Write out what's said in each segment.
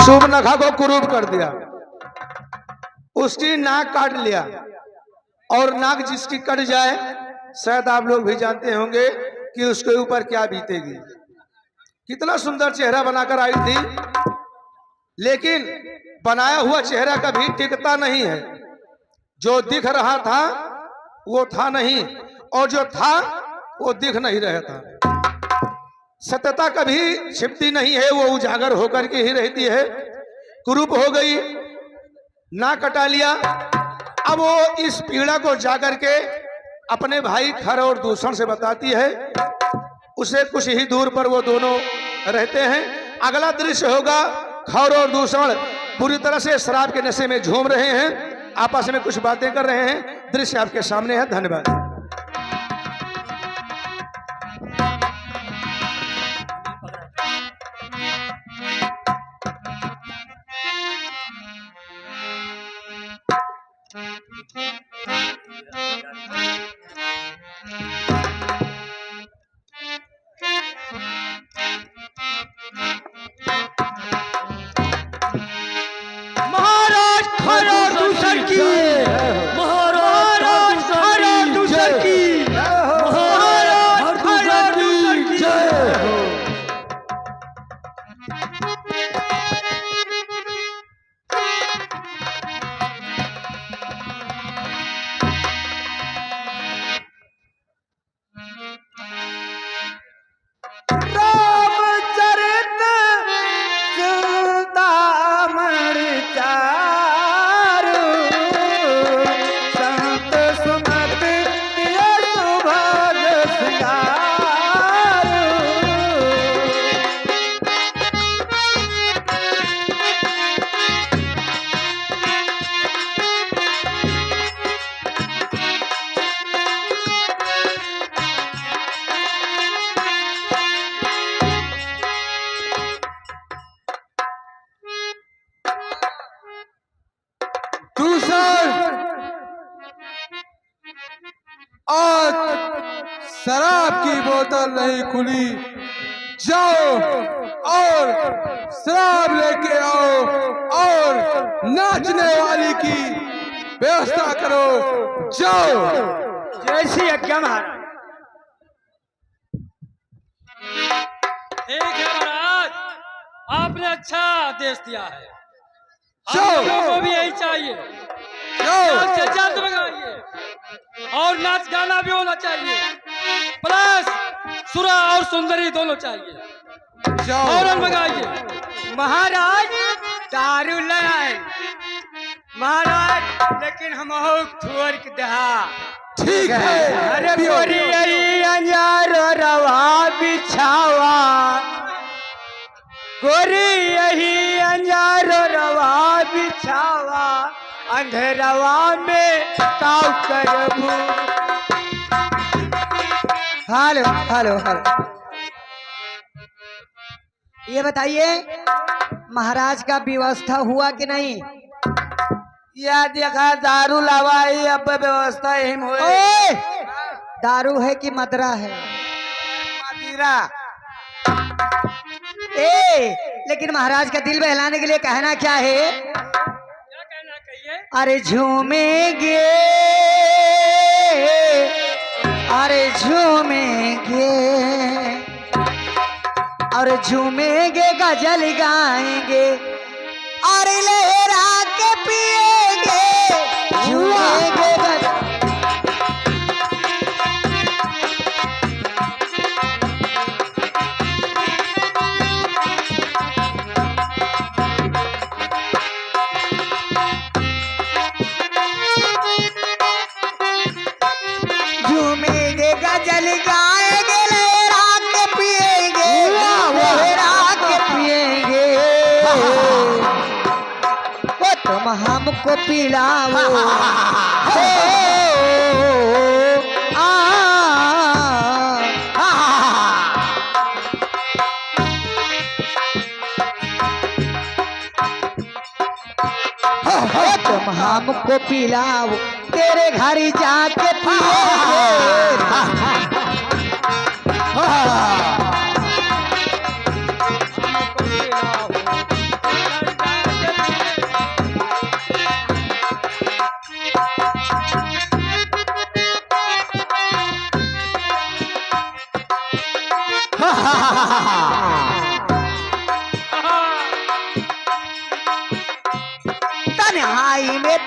शुभ नखा को कुरूप कर दिया, उसकी नाक काट लिया। और नाक जिसकी कट जाए, शायद आप लोग भी जानते होंगे कि उसके ऊपर क्या बीतेगी। कितना सुंदर चेहरा बनाकर आई थी, लेकिन बनाया हुआ चेहरा कभी टिकता नहीं है। जो दिख रहा था वो था नहीं, और जो था वो दिख नहीं रहा था। सत्यता कभी छिपती नहीं है, वो उजागर होकर के ही रहती है। कुरूप हो गई, ना कटा लिया। अब वो इस पीड़ा को जाकर के अपने भाई खर और दूषण से बताती है। उसे कुछ ही दूर पर वो दोनों रहते हैं। अगला दृश्य होगा, खर और दूषण पूरी तरह से शराब के नशे में झूम रहे हैं, आपस में कुछ बातें कर रहे हैं। दृश्य आपके सामने है। धन्यवाद। महाराज खरा दूसर की, महाराज खरा दूसर की, महाराज खरा दूसर की जय हो। रामचरित चिंतामण चारु, संत सुमत किया सुभग सिंगारू। दूसर आज शराब की बोतल नहीं खुली, जाओ और शराब लेके आओ और नाचने वाली की व्यवस्था करो। जाओ। जैसी आज्ञा महाराज। ठीक है महाराज, आपने अच्छा आदेश दिया है। हम जाओ। लोगों को भी यही चाहिए। जाओ। जल्द मंगाइए और नाच गाना भी होना चाहिए, प्लस सुरा और सुंदरी दोनों चाहिए। जाओ। और मंगाइए। महाराज दारू ले आए महाराज, लेकिन हम थोर के दहा। ठीक है। अरे गोरी यही अंजारो रवा बिछावा, गोरी यही अंजारो रवा बिछावा, अंधेरवा में काव करबू। हेलो हेलो हेलो, ये बताइए महाराज का व्यवस्था हुआ कि नहीं? या देखा दारू लावाई, अब व्यवस्था यही हुई। ओए! दारू है कि मदरा है? मदिरा। लेकिन महाराज का दिल बहलाने के लिए कहना क्या है? क्या कहना कहिए। अरे झूमेंगे, अरे झूमेंगे, और झूमेंगे गजल गाएंगे, अरे लहरा के पिएंगे, झूमेंगे गजल। झूमेंगे गजल गाएंगे, लहरा के पिएंगे, लहरा के पिएंगे। वो तुम हमको पिलाओ, हो, तुम हमको पिलाओ, तेरे घर जाके पिएंगे।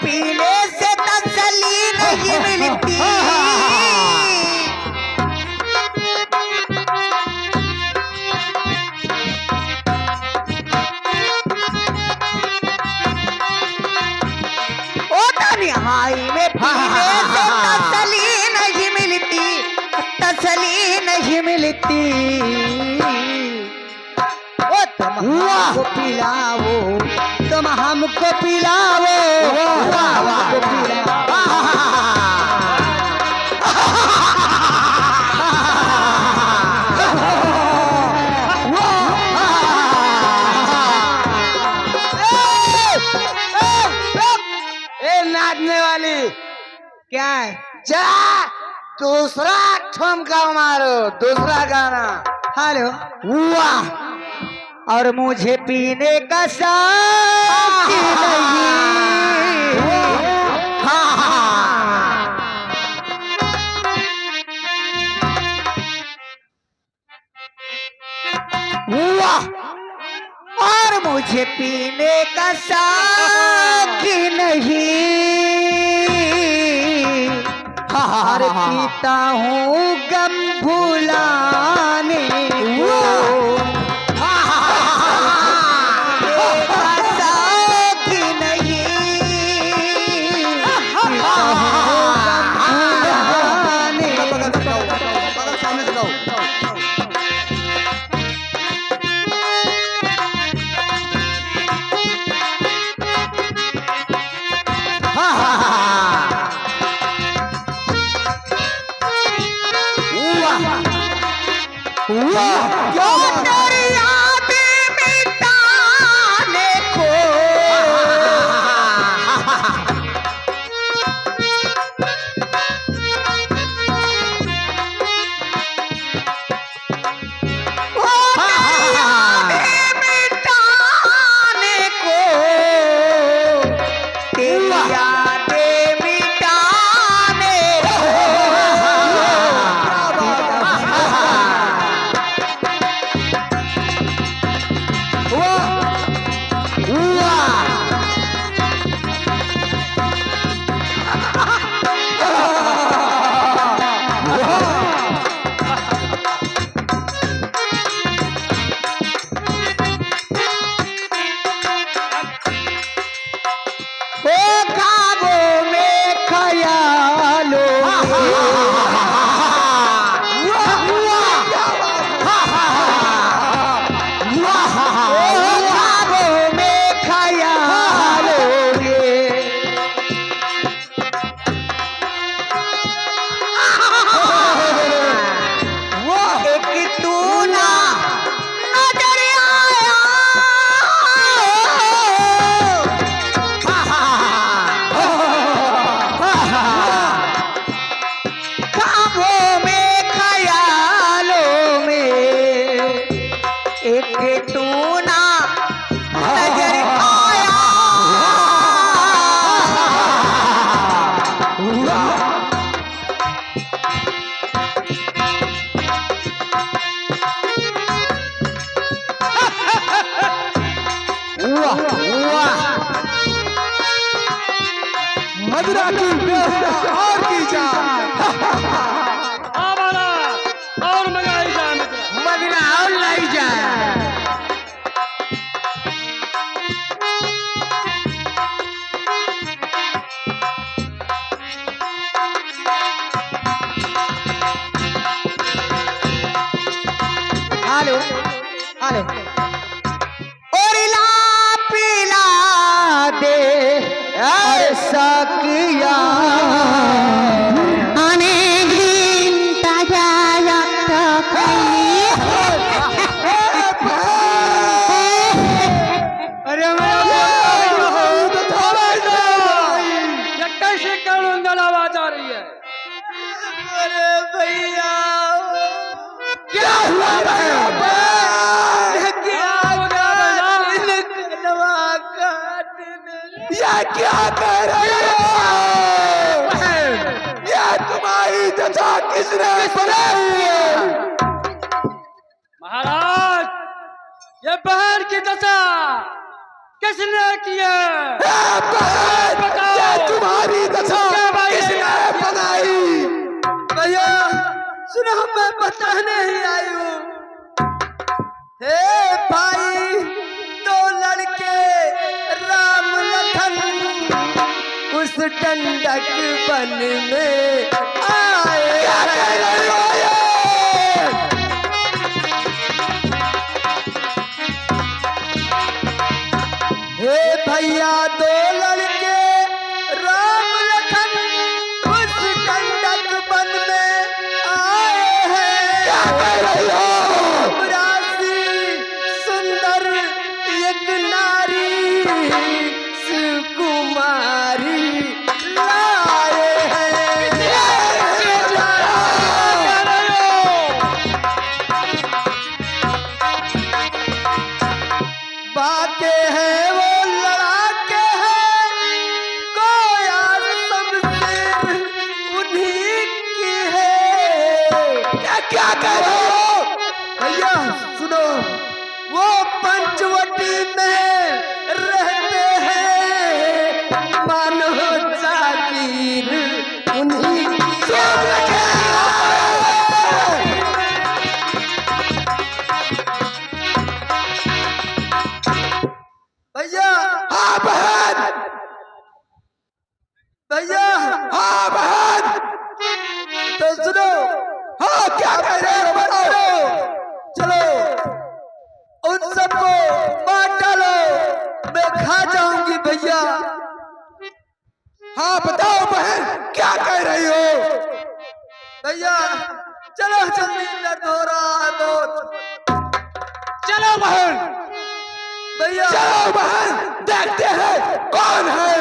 पीने से तसल्ली नहीं मिलती। ओ तन्हाई में पीने से तसल्ली नहीं मिलती, तसल्ली नहीं मिलती। ओ तुम हमको पिलाओ, तुम हमको पिलाओ, हमको पिलाओ। ए नाचने वाली, क्या है? जा दूसरा ठुमका मारो, दूसरा गाना। हेलो। वाह, और मुझे पीने का शौक नहीं। वाह, और मुझे पीने का शौक नहीं। और पीता हूँ गम भुलाने को। मदिरा की व्यवस्था और की जाए। और मंगाई जाए मदिरा। मदिरा और लाई जाए। Hello hello. और ला पिला दे और सकिया कैसे करुंगल आवाज आ रही है? अरे भैया क्या हुआ क्या कर रहे हो? ये तुम्हारी चचा किसने बनाई है? महाराज, ये बहन की दशा किसने किया? तुम्हारी दशा किसने बनाई? भैया सुनो, मैं बताने ही आई हूँ। हे भाई, दो लड़के राम लखन उस टंडक वन में आए। हे भैया, दो लड़के राम लखन उस टंडक वन में आए हैं। राशि सुंदर एक नारी सुकुमारी लाए हैं। बातें हैं वो लड़ाके हैं, गोया सबसे उन्हीं की है। क्या कह रहे हो भैया? सुनो, वो पंचवटी में रहते हैं, मानो जागीर उन्हीं की भैया। हाँ बहन, भैया हाँ बहन, तो सुनो, हाँ क्या कह रहे हो बताओ? चलो उन सबको मार डालो, मैं खा जाऊंगी भैया। हाँ बताओ बहन, क्या कह रही हो? भैया चलो, जल्दी दर्द हो रहा है बहुत। चलो बहन, भैया चलो बहन, देखते हैं कौन है।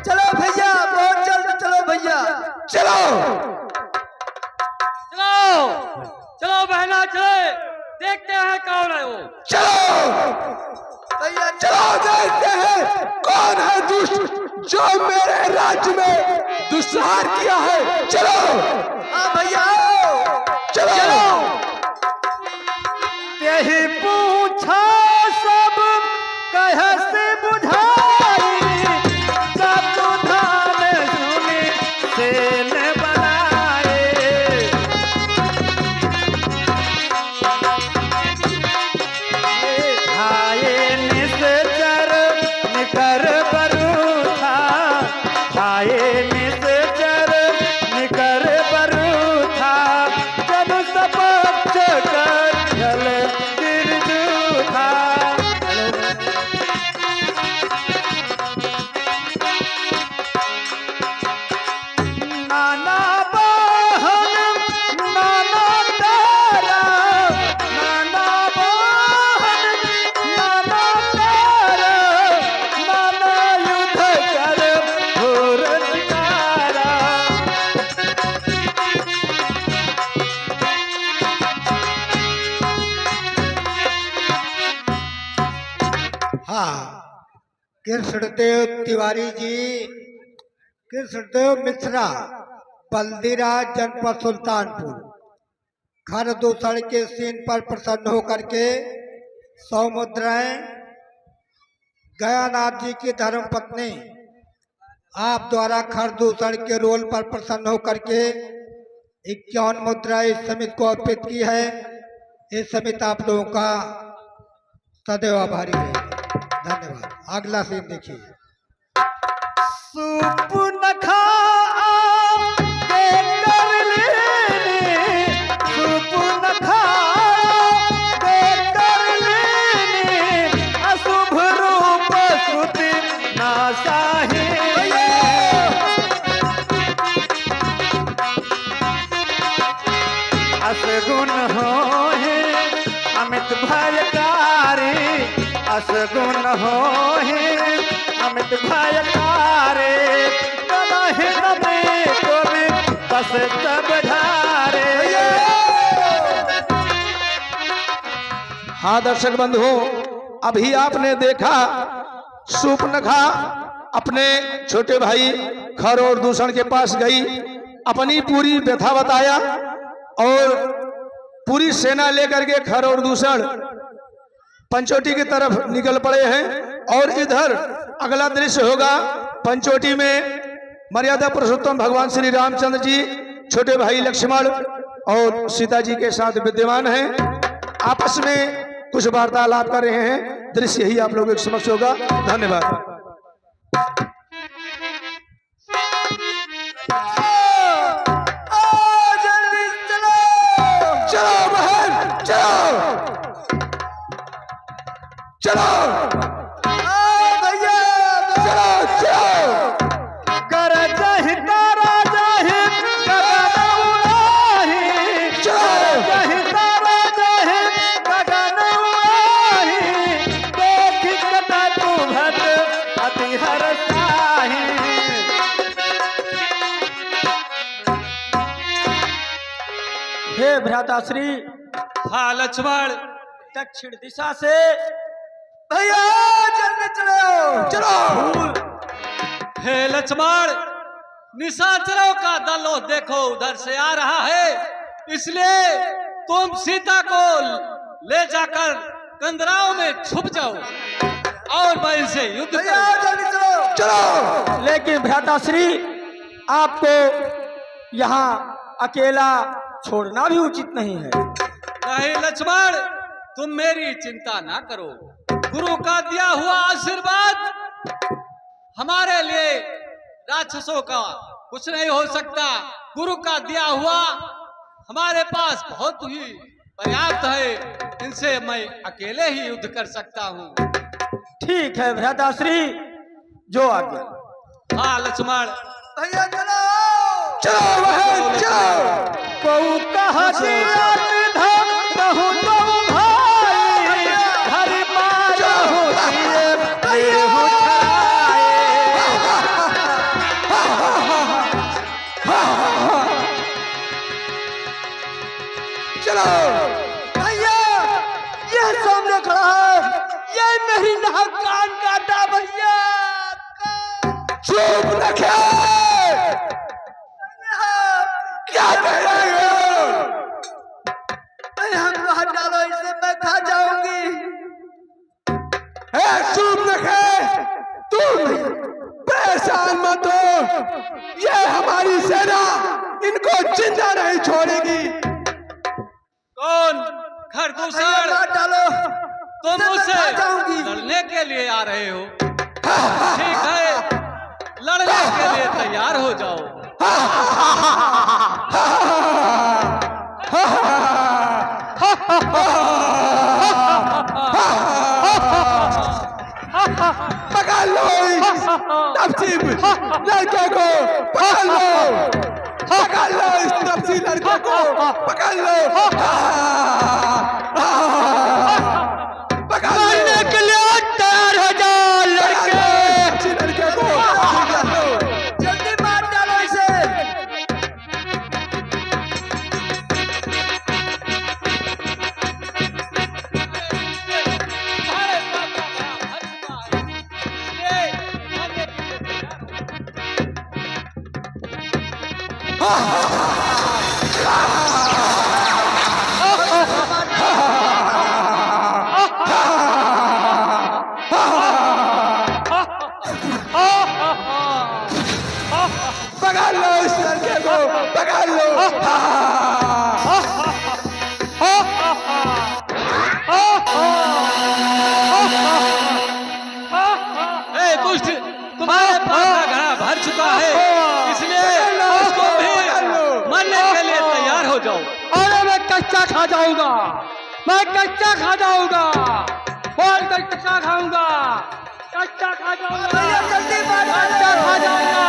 चलो भैया, बहुत जल्द चलो भैया। चलो चलो चलो बहना, चले देखते हैं कौन है वो। चलो भैया चलो, देखते हैं कौन है दुष्ट जो मेरे राज्य में दुस्साहर किया है। चलो हाँ भैया आओ। चलो, यही पूछा सब कह से बुझाई, सब धान सुनी सेल बनाए। खाए निश्चर निकर बरूथा, खाए निश्चर निकर बरूथा, जब सपक्ष कर जल गिरजू था। नाना बहन नाना तारा, नाना बहन नाना तारा, नाना युद्ध कर घोर तारा। हाँ कृष्णदेव तिवारी जी, कृष्णदेव मिश्रा, बल्दीरा, जनपद सुल्तानपुर, खर दूषण के सीन पर प्रसन्न होकर के 100 मुद्राएं गयानाथ जी की धर्म पत्नी आप द्वारा खर दूषण के रोल पर प्रसन्न होकर के 51 मुद्राएं इस समिति को अर्पित की है। इस समिति आप लोगों का सदैव आभारी है। धन्यवाद। अगला सीन देखिए। सूप न खा के कर लेने, सूप न खा के कर लेने, अशुभ रूप श्रुति नासाही। असगुण हो है अमित भयकारी, असगुण हो है अमित भयकारी, कलहि नमे को भी बस सब धारे। हाँ दर्शक बंधुओं, अभी आपने देखा सूपनखा अपने छोटे भाई खर और दूषण के पास गई, अपनी पूरी व्यथा बताया और पूरी सेना लेकर के खर और दूषण पंचोटी की तरफ निकल पड़े हैं। और इधर अगला दृश्य होगा पंचवटी में मर्यादा पुरुषोत्तम भगवान श्री रामचंद्र जी छोटे भाई लक्ष्मण और सीता जी के साथ विद्यमान हैं, आपस में कुछ वार्तालाप कर रहे हैं। दृश्य यही आप लोगों के समक्ष होगा। धन्यवाद। चलो बहन चलो चलो भैया चलो चलो हे भ्राताश्री, हाँ लक्ष्मण दक्षिण दिशा से भैया जल्दी चलो चलो। हे लक्ष्मण, निशाचरों का दल देखो उधर से आ रहा है, इसलिए तुम सीता को ले जाकर कंदराओं में छुप जाओ और मैं इनसे युद्ध भैया जल्दी चलो चलो। लेकिन भ्राताश्री, आपको यहाँ अकेला छोड़ना भी उचित नहीं है। नहीं लक्ष्मण, तुम मेरी चिंता ना करो। गुरु का दिया हुआ आशीर्वाद हमारे लिए राक्षसों का कुछ नहीं हो सकता। गुरु का दिया हुआ हमारे पास बहुत ही पर्याप्त है, इनसे मैं अकेले ही युद्ध कर सकता हूँ। ठीक है भ्राताश्री, जो आज्ञा। हाँ लक्ष्मण। भैया चलो चलो बहन चलो। कहू कहा कहूँ तो भाई घर चलो भैया, ये सामने खड़ा है, ये मेरी नाक कान काटा भैया। चुप रखे। क्या कह रहे हो? हमको हटा डालो, इससे मैं खा जाऊंगी। चुप रखे। तुम परेशान मत हो, ये हमारी सेना इनको जिंदा नहीं छोड़ेगी। कौन खरदूषण, मार डालो, तुम मैं मुझसे खा जाऊंगी। लड़ने के लिए आ रहे हो? ठीक है, लड़ने के लिए तैयार हो जाओ। पकड़ लो इस तपसी लड़के को, पकड़ लो, पकड़ लो इस तपसी लड़के को, पकड़ लो, पकड़ लो। के लिए तैयार हो जाओ लड़के। लड़के को पकड़ लो। जल्दी मार डालो इसे। पकड़ लो इस लड़के को, पकड़ लो। ए दुष्ट, तुम्हारे पास का घड़ा भर चुका है, इसलिए उसको भी मरने के लिए तैयार हो जाओ। अरे मैं कच्चा खा जाऊंगा, मैं कच्चा खा जाऊंगा, और कच्चा खाऊंगा, कच्चा खा जाऊंगा। भैया जल्दी मार डालो। कच्चा खा जाऊंगा।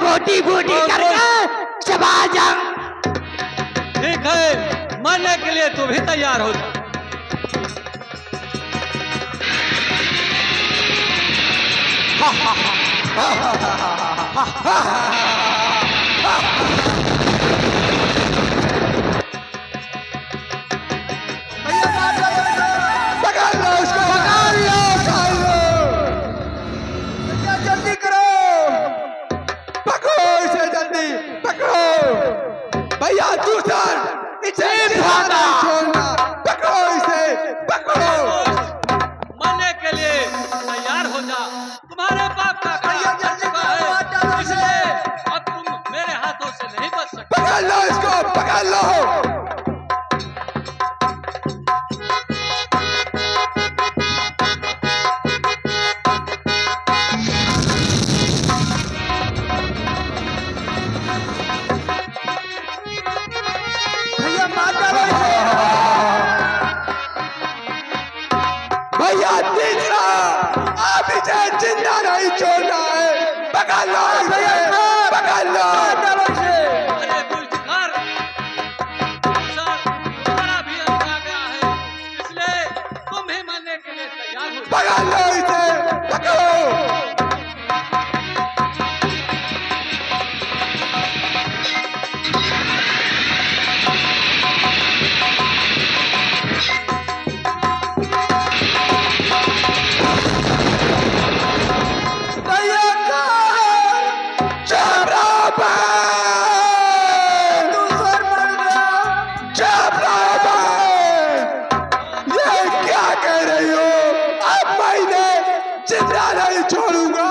बूटी बूटी करके चबा जाऊं। ठीक है, मरने के लिए तू भी तैयार हो जा। हा हा हा हा हा हा। पकड़ लो उसको, पकड़ लो। जल्दी करो, पकड़ो इसे जल्दी, पकड़ो भैया। दूसर इसे भागा, छोड़ना, पकड़ो इसे, पकड़ो। मरने के लिए तैयार हो जा। तुम्हारे बाप का खड़ा कर चुका है, इसलिए अब तुम मेरे हाथों से नहीं बच सकते। पकड़ लो इसको, पकड़ लो। भैया मार डालो इसे। भैया तीसरा, आप इसे जिंदा नहीं छोड़ना है। पकड़ लो इसे, पकड़ लो। अरे बुलचकार, सर, तुम्हारा भी अंत आ गया है, इसलिए तुम ही मरने के लिए तैयार हो जाओ। पकड़ लो इसे, पकड़ो। भैया का चबरा पे दूसर मर गया। चबरा पे ये क्या कह रही हो? अब मैं इन्हें जिंदा नहीं छोड़ूंगा।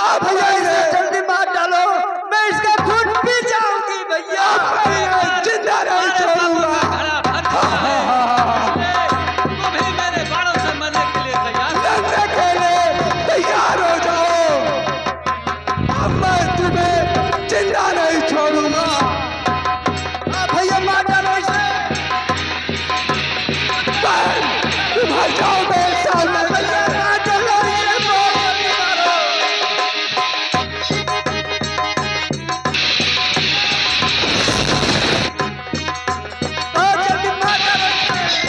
अब मैं इन्हें जल्दी मार डालो, मैं इसका खून पी जाऊंगी भैया। अब मैं इन्हें जिंदा नहीं छोड़ूंगा। तुम ही मेरे बाणों से मरने के लिए तैयार हो। लड़ने के लिए तैयार हो जाओ। अब मैं तुम्हें जिंदा नहीं छोड़ूंगा। भैया मार डालो इसे। तुम हट जाओ मेरे सामने। भैया मार डालो इसे, बहुत जल्दी मारो। बहुत जल्दी मार डालो इसे।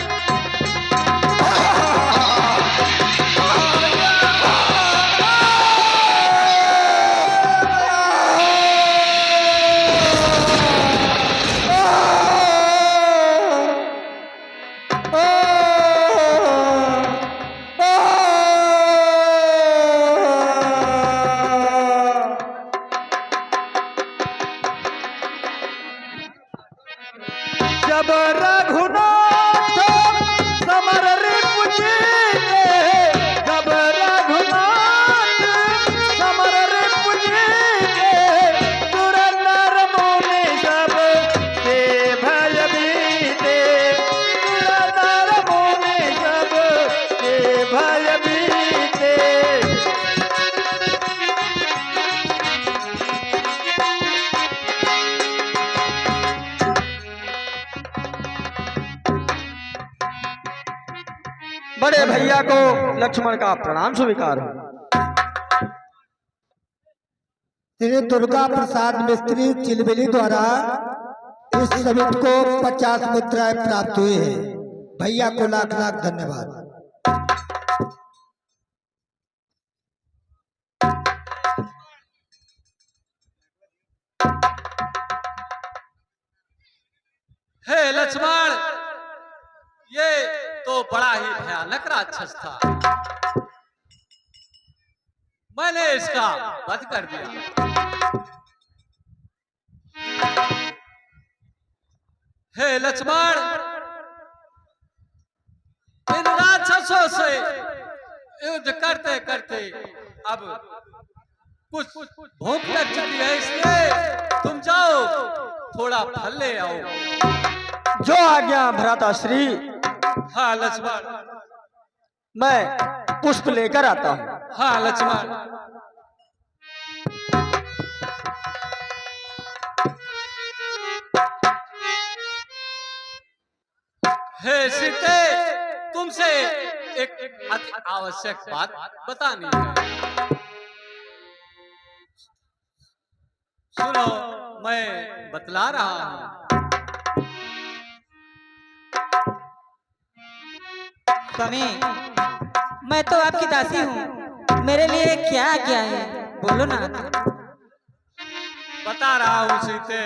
जब रघुनाथ समर रिपुजीते, जब रघुनाथ समर रिपुजीते, सुर नर मुनि सब के भयभीते, सुर नर मुनि सब के भयभीते। बड़े भैया को लक्ष्मण का प्रणाम स्वीकार हो। श्री दुर्गा प्रसाद मिस्त्री चिलबिली द्वारा इस समिति को 50 मुद्राएं प्राप्त हुई है। भैया को लाख लाख धन्यवाद। हे लक्ष्मण, ये तो बड़ा ही भयानक राक्षस था। मैंने इसका वध कर दिया। हे लक्ष्मण, इन राक्षसों से युद्ध करते करते अब कुछ भूख लग चुकी है, इसलिए तुम जाओ थोड़ा फल ले आओ। जो आज्ञा भ्राताश्री। हाँ लक्ष्मण। मैं पुष्प लेकर आता हूँ। हाँ लक्ष्मण। हे सीते, तुमसे एक अति आवश्यक बात बतानी है। सुनो, मैं बतला रहा हूँ। स्वामी, मैं तो आपकी दासी हूँ, मेरे लिए क्या आज्ञा है, बोलो ना। बता रहा हूं सीते।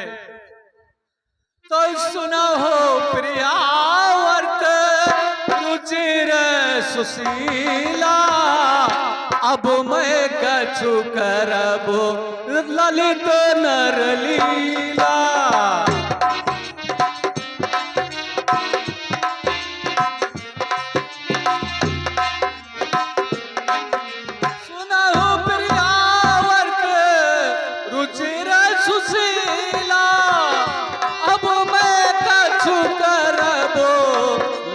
तो सुनो हो प्रियावर्त रुचिर सुशीला, अब मैं कछु करबो ललित नर लीला। सुनो प्रियावर्त रुचिर सुशीला, अब मैं कछु करबो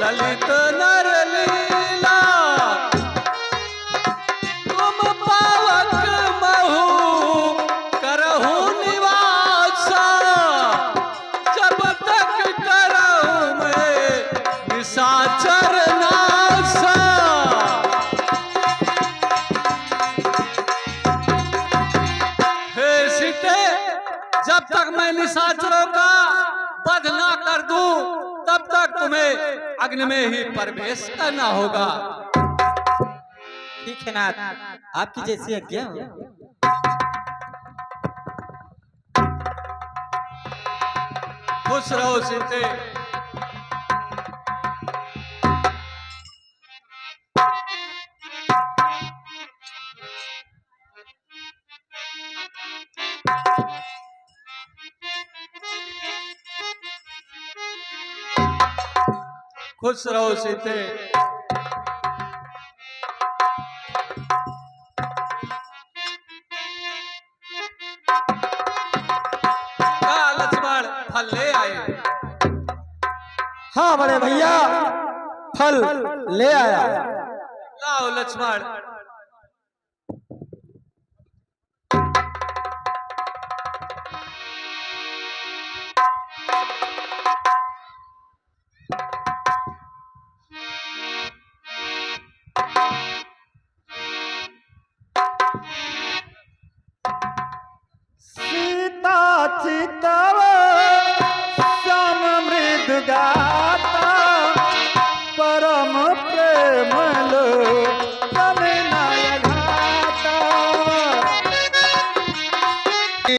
ललित नर लीला। तुम पावक महु करहु निवासा, जब तक करहु मैं निशाचर नासा। हे सीते, जब तक मैं निशाचरों का वध ना कर दूं, तब तक तुम्हें अग्नि में ही प्रवेश करना होगा। ठीक है नाथ, आपकी जैसी आज्ञा हो। खुश रहो सीते। खुश रहो सीते। का लक्ष्मण फल ले आए? हाँ बड़े भैया, फल ले आया। लाओ लक्ष्मण,